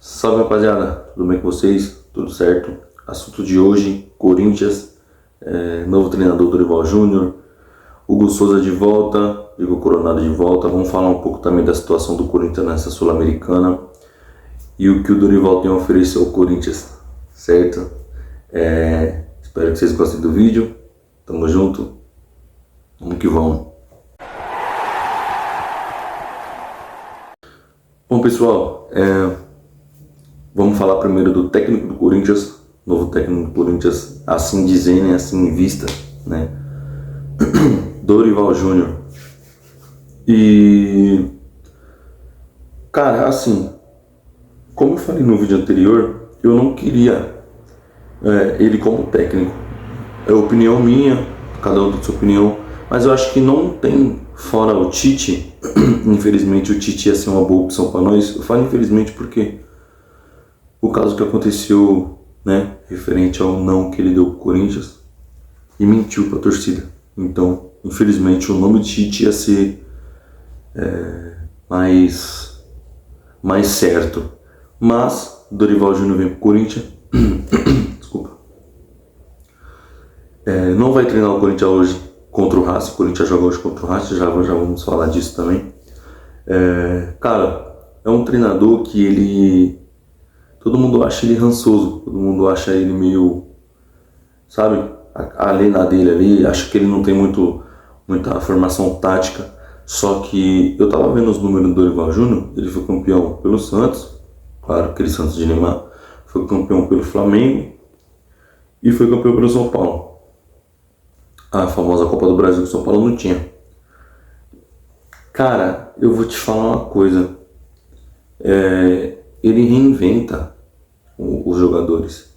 Salve, rapaziada, tudo bem com vocês? Tudo certo? Assunto de hoje, Corinthians, novo treinador Dorival Júnior, Hugo Souza de volta, Diego Coronado de volta. Vamos falar um pouco também da situação do Corinthians nessa Sul-Americana e o que o Dorival tem a oferecer ao Corinthians, certo? Espero que vocês gostem do vídeo, tamo junto, vamos que vamos. Bom, pessoal, vamos falar primeiro do técnico do Corinthians, novo técnico do Corinthians, assim dizendo, assim em vista, né? Dorival Júnior. E, cara, assim, como eu falei no vídeo anterior, eu não queria ele como técnico. É opinião minha, cada um tem sua opinião, mas eu acho que não tem, fora o Tite, infelizmente o Tite ia ser uma boa opção para nós. Eu falo infelizmente porque o caso que aconteceu, né, referente ao não que ele deu pro Corinthians e mentiu pra torcida. Então, infelizmente, o nome de Tite ia ser mais certo. Mas Dorival Júnior vem pro Corinthians. Desculpa. Não vai treinar o Corinthians hoje contra o Racing. O Corinthians joga hoje contra o Racing, já vamos falar disso também. Cara, é um treinador que ele... todo mundo acha ele rançoso, todo mundo acha ele meio, sabe, além da dele ali, acha que ele não tem muita formação tática. Só que eu tava vendo os números do Dorival Júnior, ele foi campeão pelo Santos, claro, aquele Santos de Neymar, foi campeão pelo Flamengo e foi campeão pelo São Paulo. A famosa Copa do Brasil que o São Paulo não tinha. Cara, eu vou te falar uma coisa, ele reinventa os jogadores.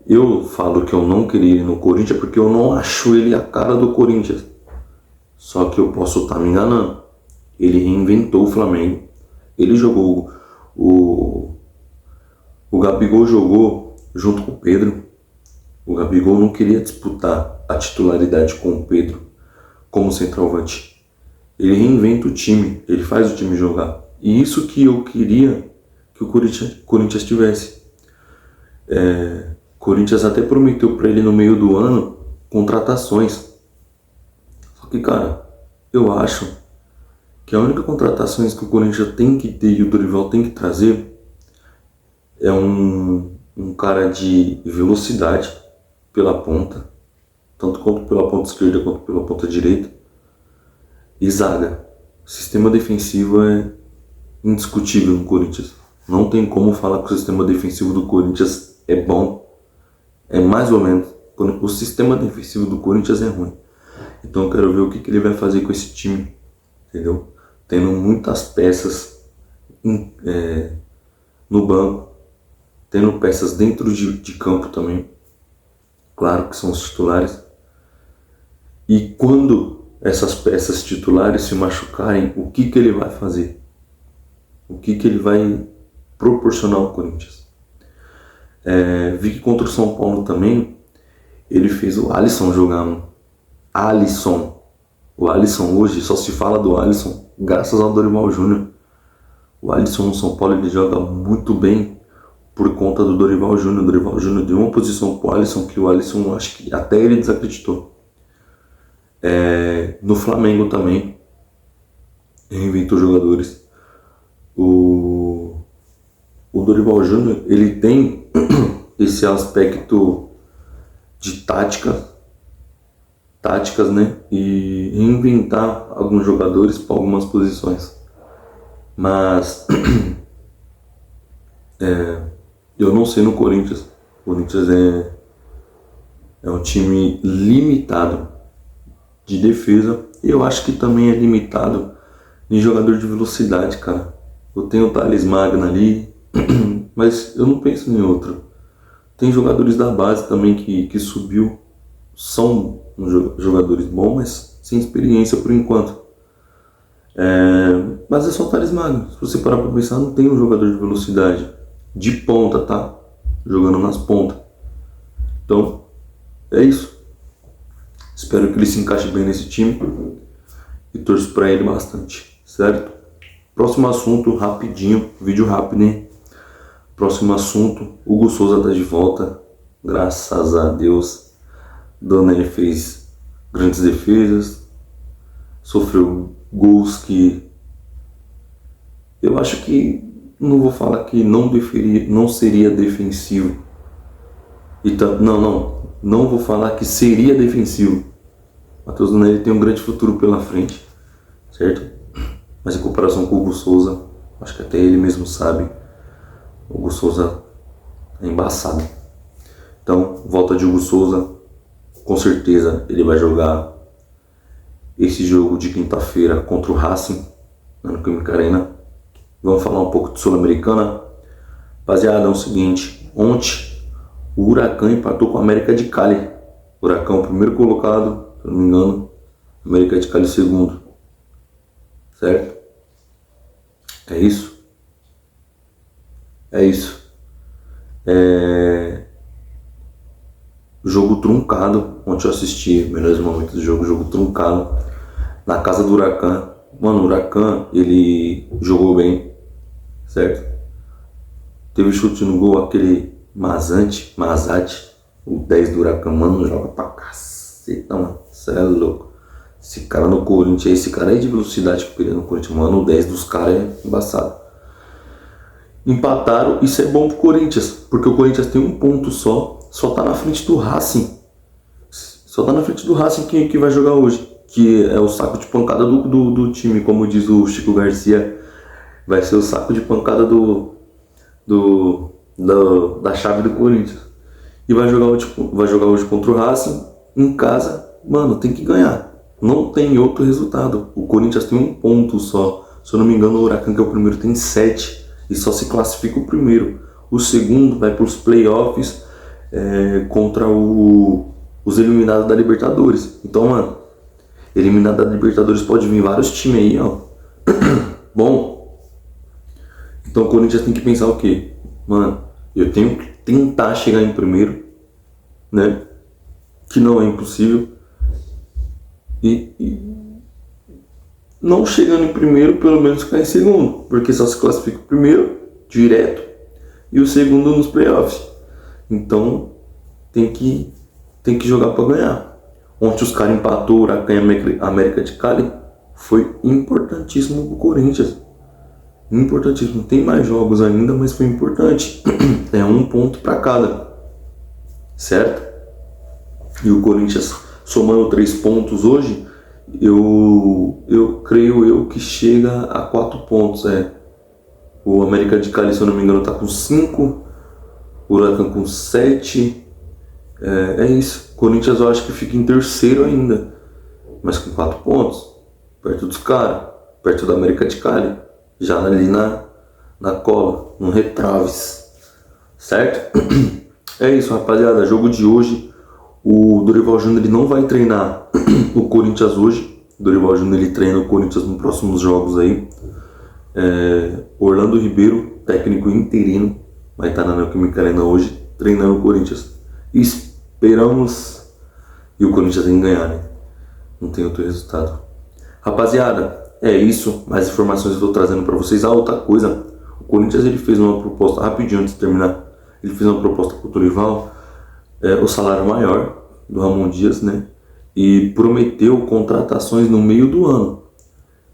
Eu falo que eu não queria ele no Corinthians porque eu não acho ele a cara do Corinthians. Só que eu posso estar me enganando. Ele reinventou o Flamengo. Ele jogou o Gabigol jogou junto com o Pedro. O Gabigol não queria disputar a titularidade com o Pedro como centroavante. Ele reinventa o time, ele faz o time jogar. E isso que eu queria que o Corinthians tivesse. O Corinthians até prometeu para ele no meio do ano contratações. Só que, cara, eu acho que a única contratação que o Corinthians tem que ter e o Dorival tem que trazer é um cara de velocidade pela ponta, tanto quanto pela ponta esquerda quanto pela ponta direita, e zaga. O sistema defensivo é indiscutível no Corinthians. Não tem como falar que o sistema defensivo do Corinthians é bom. É mais ou menos. O sistema defensivo do Corinthians é ruim. Então eu quero ver o que ele vai fazer com esse time. Entendeu? Tendo muitas peças no banco. Tendo peças dentro de campo também. Claro que são os titulares. E quando essas peças titulares se machucarem, o que ele vai fazer? O que ele vai proporcionar ao Corinthians? Vi que contra o São Paulo também, ele fez o Alisson jogar. O Alisson hoje, só se fala do Alisson graças ao Dorival Júnior. O Alisson no São Paulo, ele joga muito bem por conta do Dorival Júnior. O Dorival Júnior deu uma posição pro Alisson que o Alisson, acho que até ele desacreditou. No Flamengo também, reinventou jogadores. O Dorival Júnior, ele tem esse aspecto de táticas, né, e reinventar alguns jogadores para algumas posições. Mas eu não sei no Corinthians. O Corinthians é um time limitado de defesa, e eu acho que também é limitado em jogador de velocidade, cara. Eu tenho o Thales Magno ali, mas eu não penso em outro. Tem jogadores da base também que subiu, são jogadores bons, mas sem experiência por enquanto. Mas é só o Thales Magno. Se você parar para pensar, não tem um jogador de velocidade de ponta, tá? Jogando nas pontas. Então, é isso. Espero que ele se encaixe bem nesse time e torço para ele bastante, certo? Próximo assunto, rapidinho, vídeo rápido, hein? Próximo assunto, Hugo Souza tá de volta, graças a Deus. Donnelly fez grandes defesas, sofreu gols que eu acho que, não vou falar que não seria defensivo. Não vou falar que seria defensivo. Matheus Donnelly tem um grande futuro pela frente, certo? Mas em comparação com o Hugo Souza, acho que até ele mesmo sabe, o Hugo Souza é embaçado. Então, volta de Hugo Souza, com certeza ele vai jogar esse jogo de quinta-feira contra o Racing, na Neoquímica Arena. Vamos falar um pouco de Sul-Americana. Rapaziada, é o seguinte, ontem o Huracan empatou com a América de Cali. Huracan primeiro colocado, se não me engano, América de Cali segundo. Certo? É isso. Jogo truncado. Ontem eu assisti melhores momentos do jogo truncado. Na casa do Huracan. Mano, o Huracan, ele jogou bem. Certo? Teve chute no gol, aquele Mazati, o 10 do Huracan, mano, joga pra caceta, mano. Cê é louco. Esse cara no Corinthians, esse cara aí de velocidade que perdeu no Corinthians, mano, o 10 dos caras é embaçado. Empataram, isso é bom pro Corinthians, porque o Corinthians tem um ponto só tá na frente do Racing. Só tá na frente do Racing que vai jogar hoje, que é o saco de pancada do time, como diz o Chico Garcia, vai ser o saco de pancada da chave do Corinthians. E vai jogar hoje contra o Racing em casa. Mano, tem que ganhar. Não tem outro resultado. O Corinthians tem um ponto só. Se eu não me engano, o Huracan, que é o primeiro, tem 7. E só se classifica o primeiro. O segundo vai para os playoffs contra os eliminados da Libertadores. Então, mano, eliminado da Libertadores pode vir vários times aí, ó. Bom, então o Corinthians tem que pensar o quê? Mano, eu tenho que tentar chegar em primeiro, né? Que não é impossível. E não chegando em primeiro, pelo menos ficar em segundo. Porque só se classifica o primeiro, direto, e o segundo nos playoffs. Então, tem que jogar para ganhar. Ontem os caras empatou o Huracan e a América de Cali. Foi importantíssimo pro Corinthians. Importantíssimo. Tem mais jogos ainda, mas foi importante. É um ponto para cada. Certo? E o Corinthians somando 3 pontos hoje, eu creio que chega a 4 pontos. O América de Cali, se eu não me engano, tá com 5. O Huracan com 7. É isso. O Corinthians eu acho que fica em terceiro ainda, mas com 4 pontos. Perto dos caras. Perto da América de Cali. Já ali na cola, no retraves, certo? É isso, rapaziada, jogo de hoje, o Dorival Júnior ele não vai treinar o Corinthians hoje. O Dorival Júnior ele treina o Corinthians nos próximos jogos aí. Orlando Ribeiro, técnico interino, vai estar na Neoquímica Arena hoje, treinando o Corinthians. Esperamos, e o Corinthians tem que ganhar, né? Não tem outro resultado. Rapaziada, é isso, mais informações eu estou trazendo para vocês. Outra coisa, o Corinthians ele fez uma proposta, rapidinho antes de terminar, ele fez uma proposta para o Dorival, o salário maior do Ramon Dias, né? E prometeu contratações no meio do ano.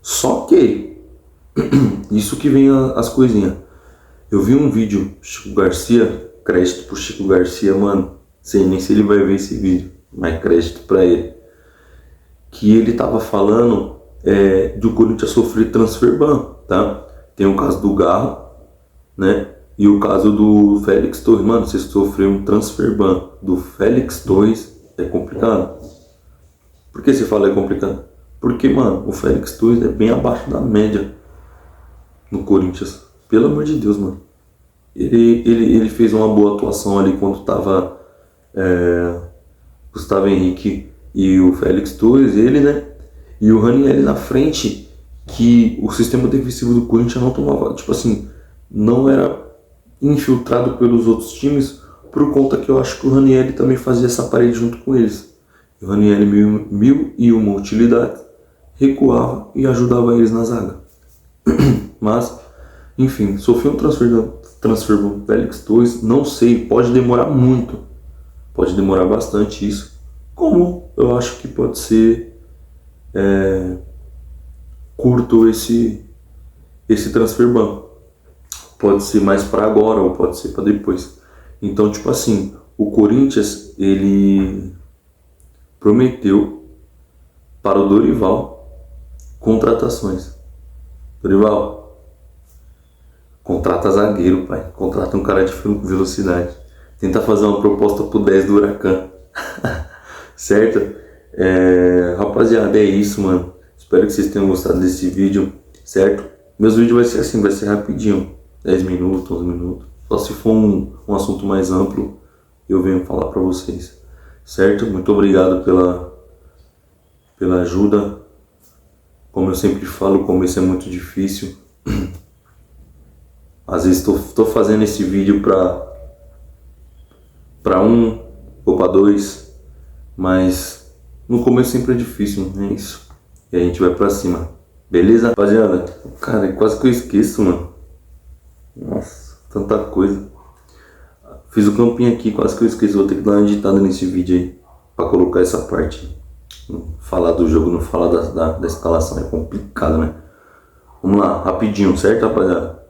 Só que, isso que vem as coisinhas. Eu vi um vídeo, Chico Garcia, crédito pro Chico Garcia, mano, sei nem se ele vai ver esse vídeo, mas crédito para ele. Que ele tava falando do Corinthians sofrer transfer ban, tá? Tem o caso do Garro, né? E o caso do Félix Torres. Mano, você sofreu um transfer ban do Félix Torres, é complicado. Por que você fala é complicado? Porque, mano, o Félix Torres é bem abaixo da média no Corinthians. Pelo amor de Deus, mano. Ele fez uma boa atuação ali quando tava Gustavo Henrique e o Félix Torres, ele, né? E o Ranieri na frente, que o sistema defensivo do Corinthians não tomava, tipo assim, não era infiltrado pelos outros times, por conta que eu acho que o Ranieri também fazia essa parede junto com eles. E o Ranieri, mil e uma utilidade, recuava e ajudava eles na zaga. Mas, enfim, sofreu um transfer do Félix Torres, não sei, pode demorar muito, pode demorar bastante isso, como eu acho que pode ser curto esse transfer ban, pode ser mais para agora ou pode ser para depois. Então, tipo assim, o Corinthians, ele prometeu para o Dorival contratações. Dorival, contrata zagueiro, pai. Contrata um cara de velocidade. Tenta fazer uma proposta pro 10 do Huracan. Certo? Rapaziada, é isso, mano. Espero que vocês tenham gostado desse vídeo, certo? Meus vídeos vai ser assim, vai ser rapidinho. 10 minutos, 11 minutos. Só se for um assunto mais amplo, eu venho falar pra vocês. Certo? Muito obrigado pela ajuda. Como eu sempre falo, o começo é muito difícil. Às vezes estou fazendo esse vídeo para um ou para dois, mas no começo sempre é difícil, é isso. E a gente vai pra cima, beleza? Rapaziada, cara, quase que eu esqueço, mano. Nossa, tanta coisa. Fiz o campinho aqui, quase que eu esqueço. Vou ter que dar uma editada nesse vídeo aí pra colocar essa parte. Falar do jogo, não falar da escalação, é complicado, né? Vamos lá, rapidinho, certo, rapaziada?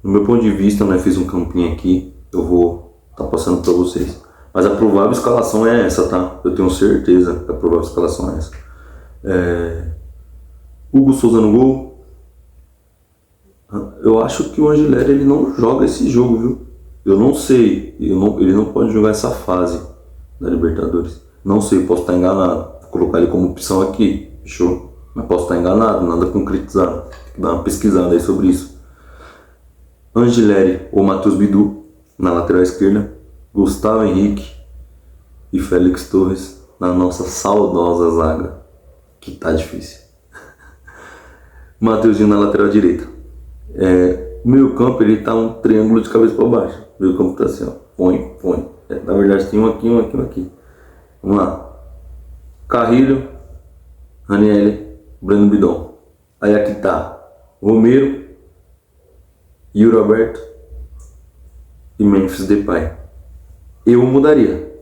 No meu ponto de vista, né, fiz um campinho aqui. Eu vou tá passando pra vocês. Mas a provável escalação é essa, tá? Eu tenho certeza que a provável escalação é essa. Hugo Souza no gol. Eu acho que o Angileri, ele não joga esse jogo, viu? Eu não sei. Ele não pode jogar essa fase da Libertadores. Não sei, posso estar enganado. Vou colocar ele como opção aqui, fechou? Mas posso estar enganado, nada concretizado. Tem que dar uma pesquisada aí sobre isso. Angileri ou Matheus Bidu na lateral esquerda. Gustavo Henrique e Félix Torres na nossa saudosa zaga, que tá difícil. Mateuzinho na lateral direita. O meio campo, ele tá um triângulo de cabeça para baixo. O meio campo tá assim, ó. Põe. Na verdade tem um aqui, um aqui, um aqui. Vamos lá. Carrilho, Ranieri, Breno Bidon. Aí aqui tá Romero, Yuri Alberto e Memphis Depay. Eu mudaria,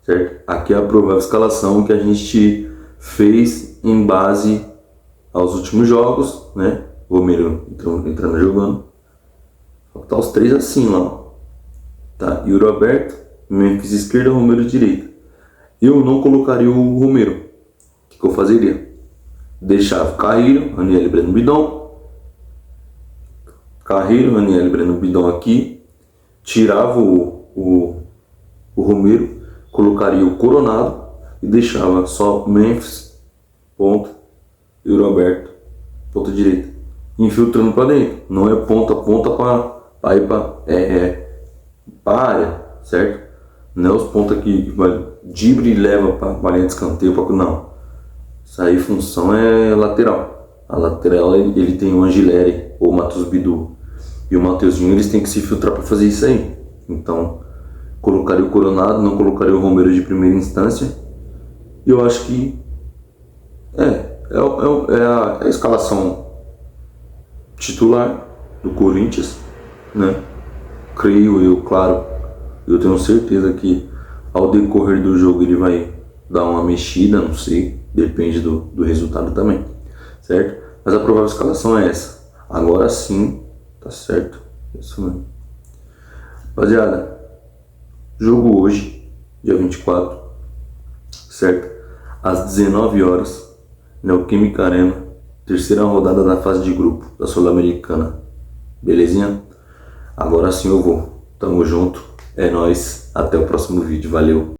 certo? Aqui é a provável escalação que a gente fez em base aos últimos jogos, né? Romero entrando jogando. Tá os três assim lá. Tá, Yuri Alberto, Memphis esquerda, Romero direita. Eu não colocaria o Romero. O que eu fazeria? Deixava Carrilho, Ranieri, Breno Bidon. Carrilho, Ranieri, Breno Bidon aqui. Tirava o Romero, colocaria o Coronado e deixava só Memphis, ponta, e o Roberto, ponta direita, infiltrando para dentro. Não é ponta para ir para a área, certo? Não é os pontas que vai drible e leva para a linha de escanteio, não. Isso aí função é lateral. A lateral ele tem o Angileri ou o Matheus Bidu e o Mateuzinho, eles têm que se filtrar para fazer isso aí. Então colocaria o Coronado, não colocaria o Romero de primeira instância. E eu acho que é a escalação titular do Corinthians, né? Creio eu, claro, eu tenho certeza que ao decorrer do jogo ele vai dar uma mexida, não sei, depende do resultado também, certo? Mas a provável escalação é essa. Agora sim, tá certo, isso mesmo. Rapaziada, jogo hoje, dia 24, certo? Às 19 horas, Neoquímica Arena, terceira rodada da fase de grupo da Sul-Americana. Belezinha? Agora sim eu vou. Tamo junto. É nóis. Até o próximo vídeo. Valeu.